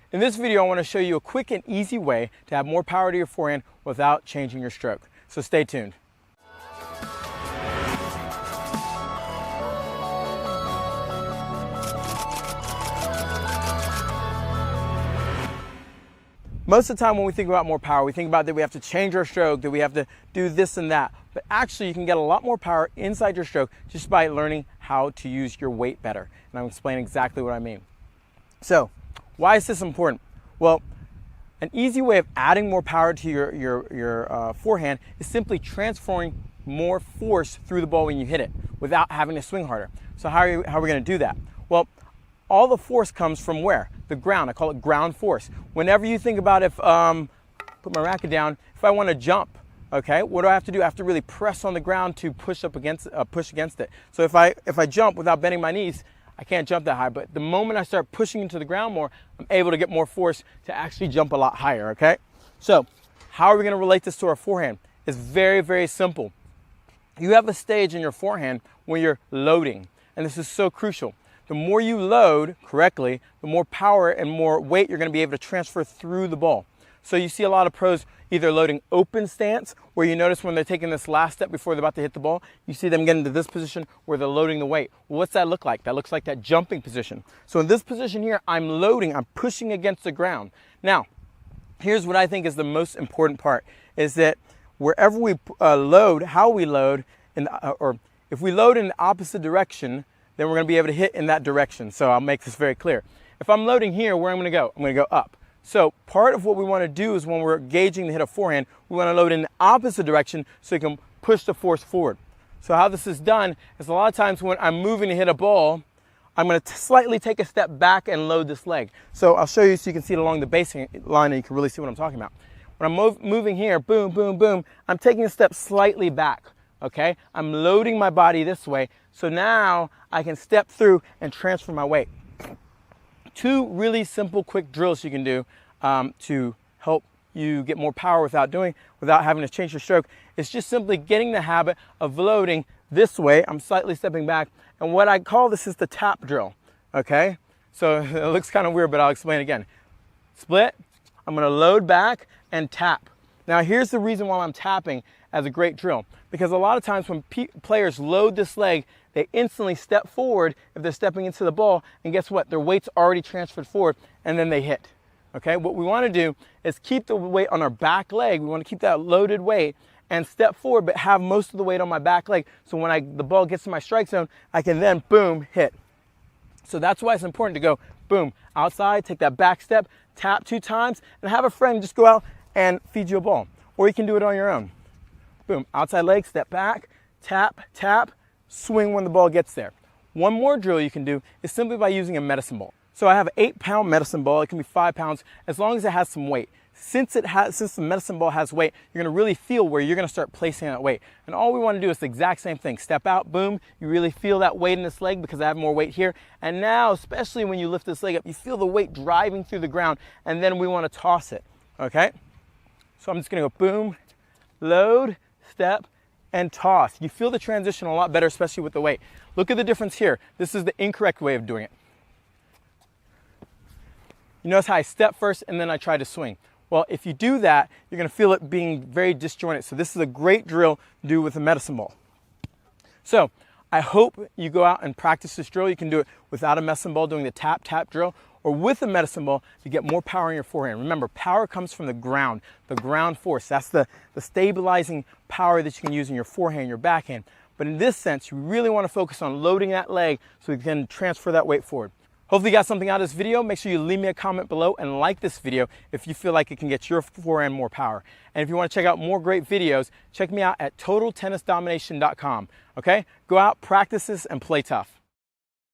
In this video, I want to show you a quick and easy way to have more power to your forehand without changing your stroke. So stay tuned. Most of the time when we think about more power, we think about that we have to change our stroke, that we have to do this and that. But actually, you can get a lot more power inside your stroke just by learning how to use your weight better. And I'm going to explain exactly what I mean. So, why is this important? Well, an easy way of adding more power to your forehand is simply transferring more force through the ball when you hit it without having to swing harder. So how are we going to do that? Well, all the force comes from where? The ground. I call it ground force. Whenever you think about put my racket down, if I want to jump, okay, what do I have to do? I have to really press on the ground to push against it. So if I jump without bending my knees, I can't jump that high. But the moment I start pushing into the ground more, I'm able to get more force to actually jump a lot higher, okay? So how are we going to relate this to our forehand? It's very, very simple. You have a stage in your forehand when you're loading, and this is so crucial. The more you load correctly, the more power and more weight you're going to be able to transfer through the ball. So you see a lot of pros either loading open stance, where you notice when they're taking this last step before they're about to hit the ball, you see them get into this position where they're loading the weight. Well, what's that look like? That looks like that jumping position. So in this position here, I'm loading, I'm pushing against the ground. Now, here's what I think is the most important part, is that wherever we load, how we load, or if we load in the opposite direction, then we're going to be able to hit in that direction. So I'll make this very clear. If I'm loading here, where I'm going to go? I'm going to go up. So part of what we want to do is when we're gauging to hit a forehand, we want to load in the opposite direction so you can push the force forward. So how this is done is a lot of times when I'm moving to hit a ball, I'm going to slightly take a step back and load this leg. So I'll show you so you can see it along the baseline and you can really see what I'm talking about. When I'm moving here, boom, boom, boom, I'm taking a step slightly back. Okay, I'm loading my body this way, so now I can step through and transfer my weight. Two really simple, quick drills you can do to help you get more power without having to change your stroke. It's just simply getting the habit of loading this way. I'm slightly stepping back, and what I call this is the tap drill. Okay, so it looks kind of weird, but I'll explain again. Split. I'm going to load back and tap. Now here's the reason why I'm tapping as a great drill, because a lot of times when players load this leg, they instantly step forward if they're stepping into the ball, and guess what? Their weight's already transferred forward, and then they hit. Okay, what we want to do is keep the weight on our back leg. We want to keep that loaded weight and step forward, but have most of the weight on my back leg, so when the ball gets to my strike zone, I can then, boom, hit. So that's why it's important to go, boom, outside, take that back step, tap 2 times, and have a friend just go out and feed you a ball. Or you can do it on your own. Boom, outside leg, step back, tap, tap, swing when the ball gets there. One more drill you can do is simply by using a medicine ball. So I have an 8-pound medicine ball. It can be 5 pounds as long as it has some weight. Since the medicine ball has weight, you're going to really feel where you're going to start placing that weight. And all we want to do is the exact same thing. Step out, boom, you really feel that weight in this leg because I have more weight here. And now, especially when you lift this leg up, you feel the weight driving through the ground, and then we want to toss it, okay? So I'm just going to go boom, load, step, and toss. You feel the transition a lot better, especially with the weight. Look at the difference here. This is the incorrect way of doing it. You notice how I step first and then I try to swing. Well, if you do that, you're going to feel it being very disjointed. So this is a great drill to do with a medicine ball. So I hope you go out and practice this drill. You can do it without a medicine ball, doing the tap, tap drill, or with a medicine ball to get more power in your forehand. Remember, power comes from the ground force. That's the stabilizing power that you can use in your forehand, your backhand. But in this sense, you really want to focus on loading that leg so you can transfer that weight forward. Hopefully you got something out of this video. Make sure you leave me a comment below and like this video if you feel like it can get your forehand more power. And if you want to check out more great videos, check me out at TotalTennisDomination.com. Okay? Go out, practice this, and play tough.